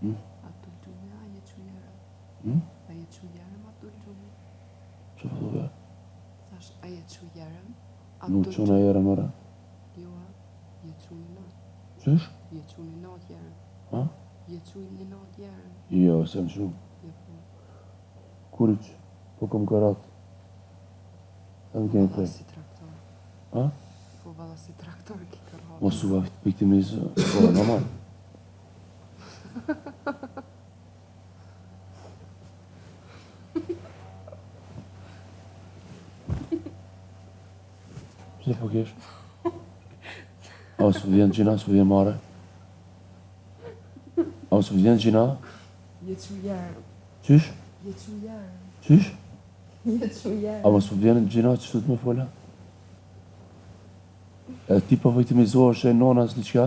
Abdul Gjumi, a je që jerëm? A je që jerëm, Abdul Gjumi? Që fëllëve? Thash, a je që jerëm? Nuk që në jerëm, ora? Jo, je që një natë. Qësh? Je që një natë jerëm. Ha? Je që një natë jerëm. Jo, se më shumë. Je po. Kuriq, po kom karat. Sa më kemi Valla prej? si traktor. Ha? Po valla si traktor ki kërhat. Mos u vaft viktimizë, po, normal. Pse po kesh? A së vjen gjina, së vjen mare? A së vjen gjina? Je që jerëm. Qysh? Je që jerëm. Qysh? Je që jerëm. A mos u vjen gjina që të me fola? E ti po viktimizohesh e nona së diqka?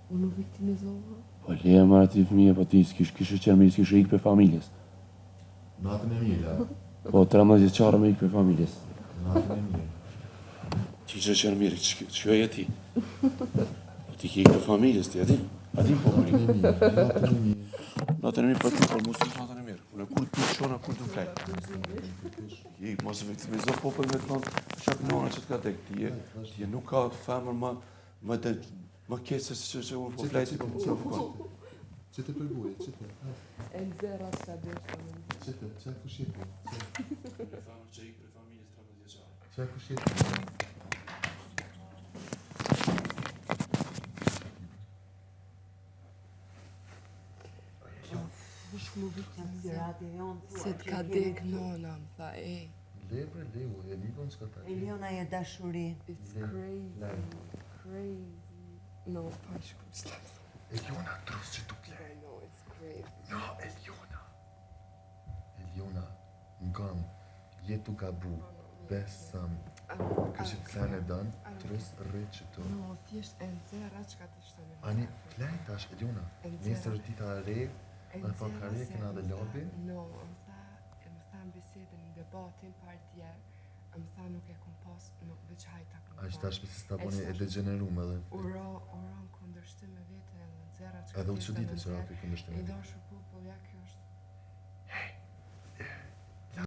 Unë nuk viktimizohë. Po leje mërë ati fëmije, po ti s'kishe qenë mirë, s'kishe ikë për familjes. Natën e mirë, ja. Po 13 vjeçare me ikë për familjes. Natën e mirë. Ti që qenë mirë, që e ti? Po ti ki ikë për familjes, ti e di? A di po Natën e mirë, natën e mirë. Natën e mirë për ti, por mos të natën e mirë. Unë kur të shona, kur të flejt. Ti mos viktimizo popër me të thonë, qatë nona që t'ka tek, ti e nuk ka femër më keqe se që unë po flejt, po më të fukon. Qëtë përguje, qëtë. E në zera që ka deshtë në në. Qëtë, që ku shqipu? Femër që ikë për familjes 13 vjeçare. Që ku shqipu? Ush mu viktimizohë. Se t'ka dek nona, më tha, ej. Le bre, le, e libon s'ka ta. Eliona e dashuri. It's crazy, crazy. No, pash ku s'tas. Eliona, trus që tu I know, it's crazy. No, Eliona. Eliona, ngam, jetu ka bu, besëm, ka që të sen e dënë, trus rrit që tu. No, thjesht e në zera që ka të shtënë. Ani, flejt tash, Eliona, nesër dita e re, në fakt ka re, kena dhe lobi. No, më tha në bisedën në debatin partjer, më tha nuk e kom pas, nuk veç hajta kom pas. Aq tash pëse s'ta boni e degenerum edhe. Ura në kundërshtim me vete edhe në zera që Edhe u që dite që rapi këndështime. I dashu